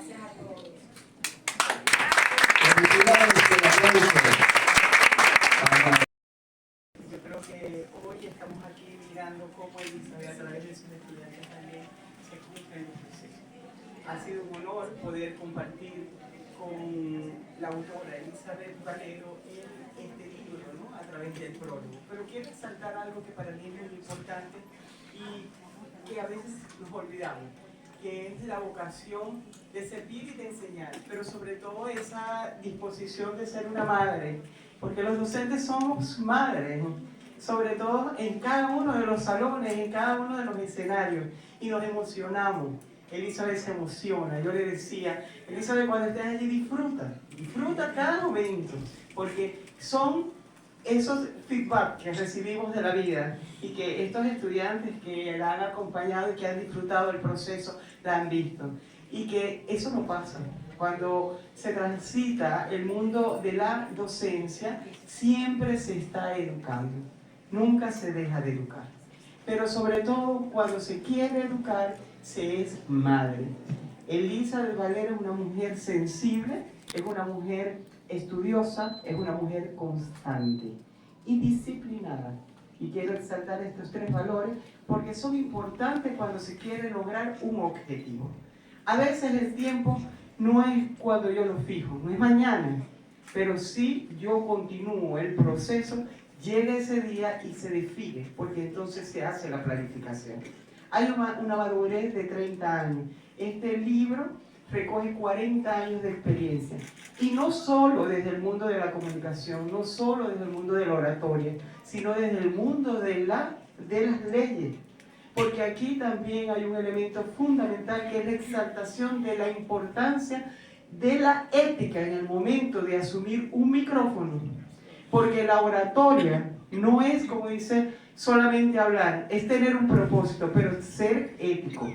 Gracias a todos. Yo creo que hoy estamos aquí mirando cómo Elizabeth, a través de sus estudiantes también, se cumple en el proceso. Ha sido un honor poder compartir con la autora Elizabeth Valero este libro, ¿no? A través del prólogo. Pero quiero resaltar algo que para mí es muy importante y que a veces nos olvidamos, que es la vocación de servir y de enseñar, pero sobre todo esa disposición de ser una madre, porque los docentes somos madres, sobre todo en cada uno de los salones, en cada uno de los escenarios, y nos emocionamos. Elizabeth se emociona, yo le decía, Elizabeth, cuando estés allí disfruta cada momento, porque son esos feedback que recibimos de la vida y que estos estudiantes que la han acompañado y que han disfrutado del proceso la han visto, y que eso no pasa. Cuando se transita el mundo de la docencia, siempre se está educando, nunca se deja de educar. Pero sobre todo cuando se quiere educar, se es madre. Elizabeth Valero es una mujer sensible, es una mujer estudiosa, es una mujer constante y disciplinada. Y quiero resaltar estos tres valores porque son importantes cuando se quiere lograr un objetivo. A veces el tiempo no es cuando yo lo fijo, no es mañana, pero sí yo continúo el proceso, llega ese día y se define, porque entonces se hace la planificación. Hay una madurez de 30 años. Este libro recoge 40 años de experiencia. Y no solo desde el mundo de la comunicación, no solo desde el mundo de la oratoria, sino desde el mundo de las leyes. Porque aquí también hay un elemento fundamental que es la exaltación de la importancia de la ética en el momento de asumir un micrófono. Porque la oratoria no es, como dice, solamente hablar, es tener un propósito, pero ser ético.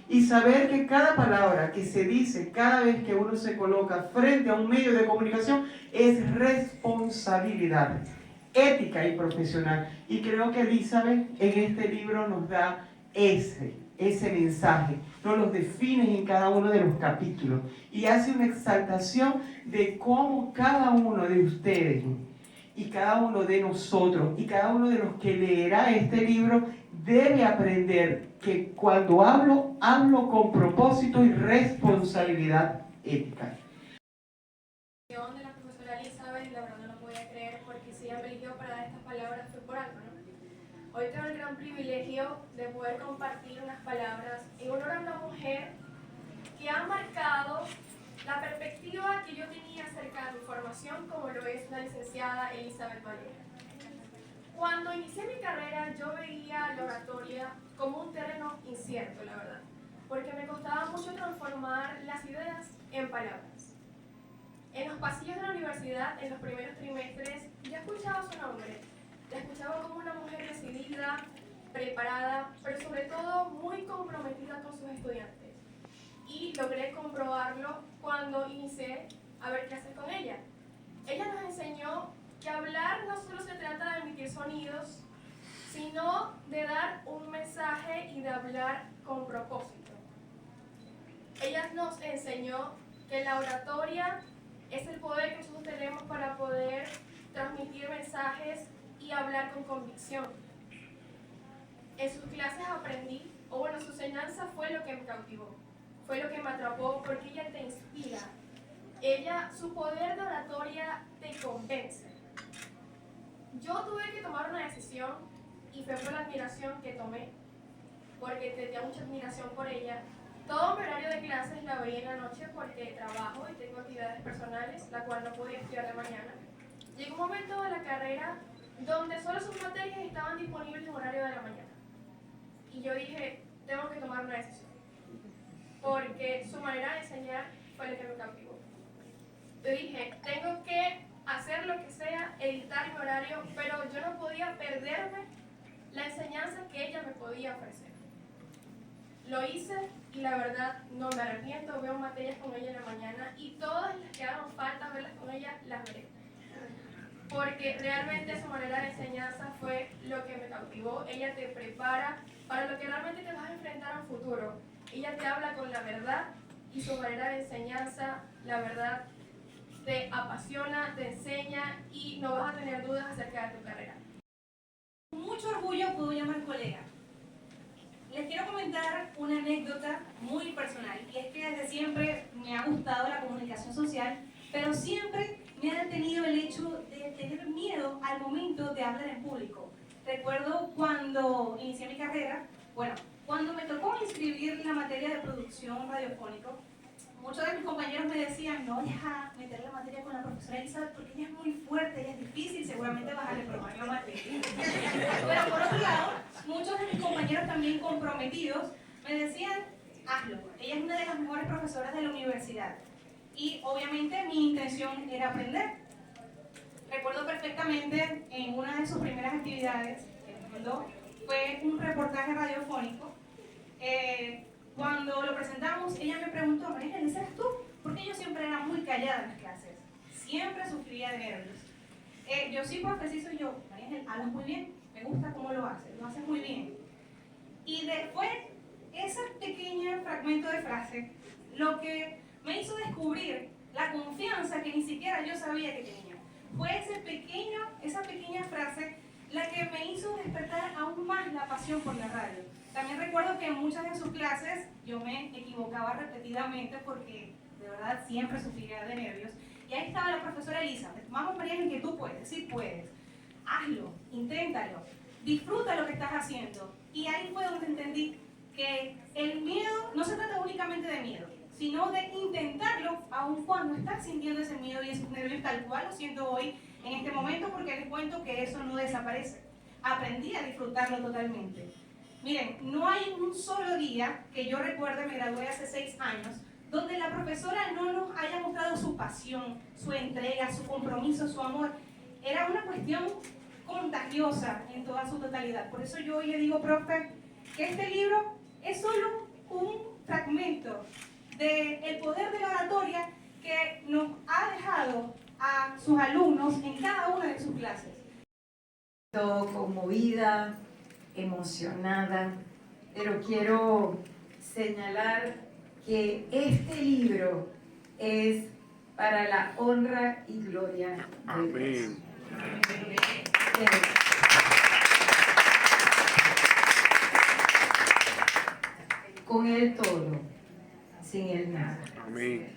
Y saber que cada palabra que se dice cada vez que uno se coloca frente a un medio de comunicación es responsabilidad ética y profesional. Y creo que Elizabeth en este libro nos da ese mensaje, nos los define en cada uno de los capítulos y hace una exaltación de cómo cada uno de ustedes y cada uno de nosotros y cada uno de los que leerá este libro debe aprender que cuando hablo con propósito y responsabilidad ética. De la profesora Elizabeth, la verdad no lo podía creer, porque si ella me eligió para dar estas palabras fue por algo, ¿no? Hoy tengo el gran privilegio de poder compartir unas palabras en honor a una mujer que ha marcado la perspectiva que yo tenía acerca de mi formación, como lo es la licenciada Elizabeth Valero. Cuando inicié mi carrera, yo veía la oratoria como un terreno incierto, la verdad, porque me costaba mucho transformar las ideas en palabras. En los pasillos de la universidad, en los primeros trimestres, yo escuchaba su nombre. La escuchaba como una mujer decidida, preparada, pero sobre todo muy comprometida con sus estudiantes. Y logré comprobarlo cuando inicié a ver qué hacer con ella. Ella nos enseñó que hablar no solo se trata de emitir sonidos, sino de dar un mensaje y de hablar con propósito. Ella nos enseñó que la oratoria es el poder que nosotros tenemos para poder transmitir mensajes y hablar con convicción. En sus clases aprendí, o bueno, su enseñanza fue lo que me cautivó, fue lo que me atrapó, porque ella te inspira. Su poder de oratoria te convence. Yo tuve que tomar una decisión y fue por la admiración que tomé, porque tenía mucha admiración por ella. Todo mi horario de clases la veía en la noche porque trabajo y tengo actividades personales, la cual no podía estudiar de mañana. Llegó un momento de la carrera donde solo sus materias estaban disponibles en horario de la mañana. Y yo dije, tengo que tomar una decisión, porque su manera de enseñar fue la que me cautivó. Yo dije, tengo que hacer lo que sea, editar mi horario, pero yo no podía perderme la enseñanza que ella me podía ofrecer. Lo hice y la verdad no me arrepiento. Veo materias con ella en la mañana y todas las que hagan falta verlas con ella, las veré. Porque realmente su manera de enseñanza fue lo que me cautivó. Ella te prepara para lo que realmente te vas a enfrentar a un futuro. Ella te habla con la verdad y su manera de enseñanza, la verdad, te apasiona, te enseña y no vas a tener dudas acerca de tu carrera. Con mucho orgullo puedo llamar colega. Les quiero comentar una anécdota muy personal, y es que desde siempre me ha gustado la comunicación social, pero siempre me ha detenido el hecho de tener miedo al momento de hablar en público. Recuerdo cuando inicié mi carrera, cuando me tocó inscribir la materia de producción radiofónica, muchos de mis compañeros me decían, no deja meter la materia con la profesora Elizabeth porque ella es muy fuerte, ella es difícil, seguramente vas a reprobar la materia. Pero por otro lado, muchos de mis compañeros también comprometidos me decían, hazlo, ella es una de las mejores profesoras de la universidad. Y obviamente mi intención era aprender. Recuerdo perfectamente en una de sus primeras actividades, fue un reportaje radiofónico. Cuando lo presentamos, ella me preguntó, María Elisa, ¿eres tú? Porque yo siempre era muy callada en las clases, siempre sufría de nervios. Yo sí, profe, soy yo. María Ángel, hablas muy bien, me gusta cómo lo haces muy bien. Y fue ese pequeño fragmento de frase lo que me hizo descubrir la confianza que ni siquiera yo sabía que tenía. Fue esa pequeña frase la que me hizo despertar aún más la pasión por la radio. También recuerdo que en muchas de sus clases yo me equivocaba repetidamente porque de verdad siempre sufría de nervios. Y ahí estaba la profesora Elizabeth. Vamos, María, en que tú puedes, sí puedes. Hazlo, inténtalo, disfruta lo que estás haciendo. Y ahí fue donde entendí que el miedo no se trata únicamente de miedo, sino de intentarlo aun cuando estás sintiendo ese miedo y esos nervios, tal cual lo siento hoy en este momento, porque les cuento que eso no desaparece. Aprendí a disfrutarlo totalmente. Miren, no hay un solo día que yo recuerde, me gradué hace 6 años, donde la profesora no nos haya mostrado su pasión, su entrega, su compromiso, su amor. Era una cuestión contagiosa en toda su totalidad. Por eso yo hoy le digo, profe, que este libro es solo un fragmento del poder de la oratoria que nos ha dejado a sus alumnos en cada una de sus clases. Conmovida, emocionada, pero quiero señalar que este libro es para la honra y gloria de Dios. Amén. Con él todo, sin él nada. Amén.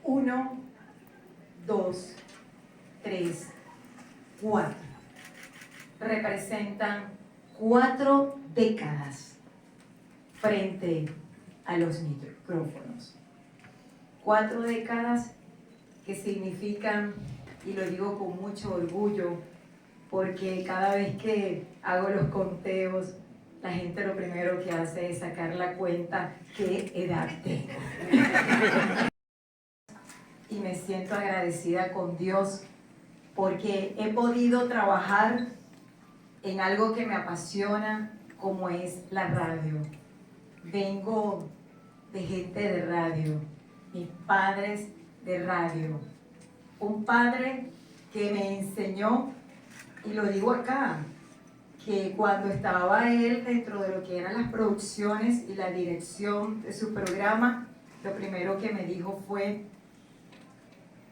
1, 2, 3, 4. Representan 4 décadas frente a los micrófonos. 4 décadas que significan, y lo digo con mucho orgullo, porque cada vez que hago los conteos, la gente lo primero que hace es sacar la cuenta qué edad tengo. Y me siento agradecida con Dios porque he podido trabajar en algo que me apasiona, como es la radio. Vengo de gente de radio, mis padres de radio. Un padre que me enseñó, y lo digo acá, que cuando estaba él dentro de lo que eran las producciones y la dirección de su programa, lo primero que me dijo fue: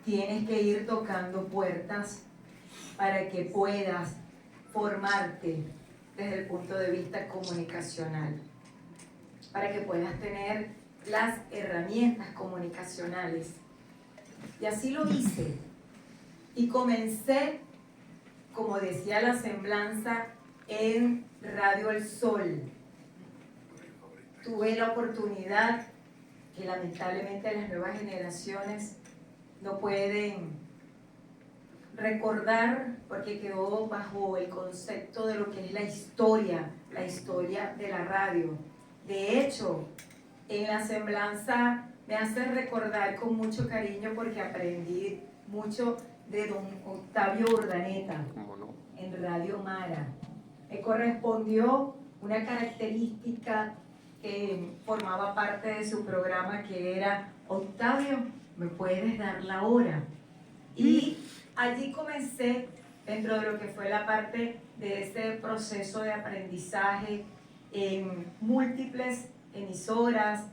tienes que ir tocando puertas para que puedas formarte desde el punto de vista comunicacional, para que puedas tener las herramientas comunicacionales. Y así lo hice. Y comencé, como decía la semblanza, en Radio El Sol. Tuve la oportunidad, que lamentablemente las nuevas generaciones no pueden recordar, porque quedó bajo el concepto de lo que es la historia de la radio. De hecho, en la semblanza me hace recordar con mucho cariño, porque aprendí mucho de don Octavio Urdaneta en Radio Mara. Me correspondió una característica que formaba parte de su programa, que era: Octavio, ¿me puedes dar la hora? Y allí comencé, dentro de lo que fue la parte de ese proceso de aprendizaje, en múltiples emisoras,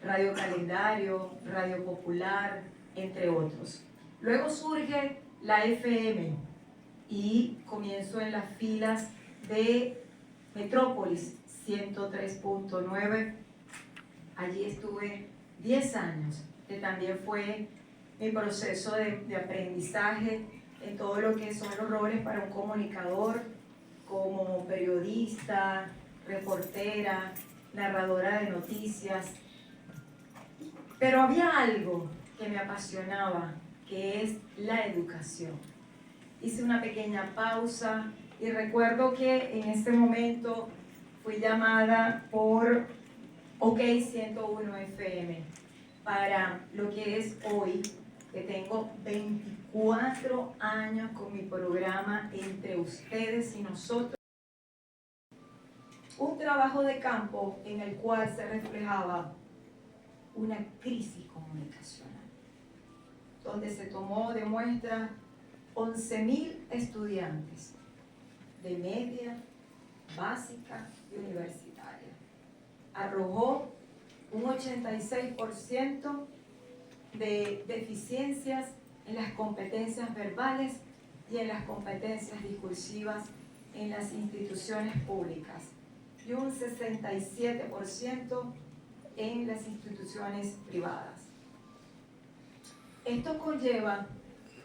Radio Calendario, Radio Popular, entre otros. Luego surge la FM y comienzo en las filas de Metrópolis 103.9. Allí estuve 10 años, que también fue mi proceso de aprendizaje en todo lo que son los roles para un comunicador, como periodista, reportera, narradora de noticias. Pero había algo que me apasionaba, que es la educación. Hice una pequeña pausa y recuerdo que en ese momento fui llamada por OK 101 FM para lo que es hoy, que tengo 24 años con mi programa Entre Ustedes y Nosotros. Un trabajo de campo en el cual se reflejaba una crisis comunicacional, donde se tomó de muestra 11.000 estudiantes de media, básica y universitaria. Arrojó un 86% de deficiencias en las competencias verbales y en las competencias discursivas en las instituciones públicas y un 67% en las instituciones privadas. Esto conlleva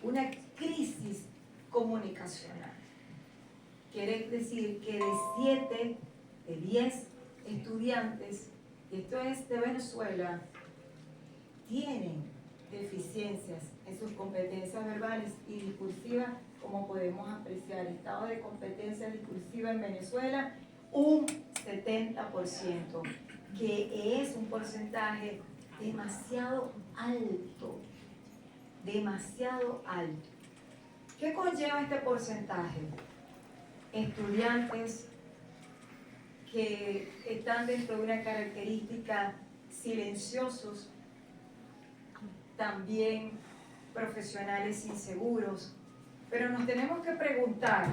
una crisis comunicacional. Quiere decir que de 7 de 10 estudiantes, y esto es de Venezuela, tienen deficiencias en sus competencias verbales y discursivas, como podemos apreciar. Estado de competencia discursiva en Venezuela, un 70%, que es un porcentaje demasiado alto, demasiado alto. ¿Qué conlleva este porcentaje? Estudiantes que están dentro de una característica silenciosos, también profesionales inseguros, pero nos tenemos que preguntar,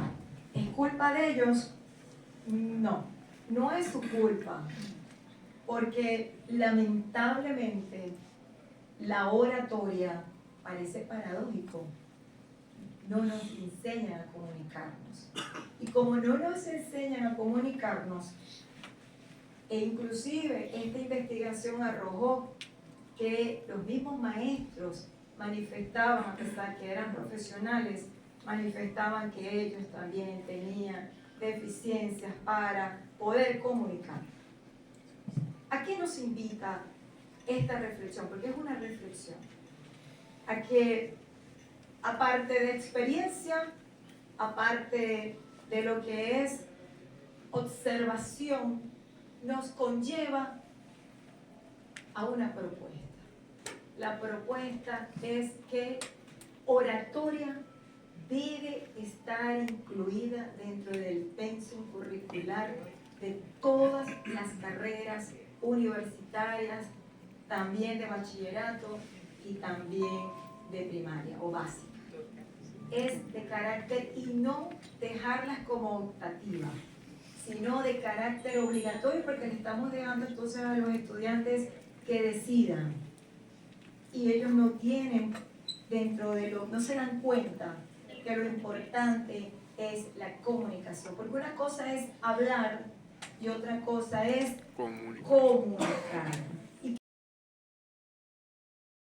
¿es culpa de ellos? No, no es su culpa, porque lamentablemente la oratoria, parece paradójico, no nos enseñan a comunicarnos. Y como no nos enseñan a comunicarnos, e inclusive esta investigación arrojó que los mismos maestros manifestaban, a pesar que eran profesionales, manifestaban que ellos también tenían deficiencias para poder comunicar. ¿A qué nos invita esta reflexión? Porque es una reflexión. A que, aparte de experiencia, aparte de lo que es observación, nos conlleva a una propuesta. La propuesta es que oratoria debe estar incluida dentro del pensum curricular de todas las carreras universitarias, también de bachillerato y también de primaria o básica. Es de carácter, y no dejarlas como optativa, sino de carácter obligatorio, porque le estamos dejando entonces a los estudiantes que decidan, y ellos no tienen dentro de no se dan cuenta que lo importante es la comunicación, porque una cosa es hablar y otra cosa es comunicar.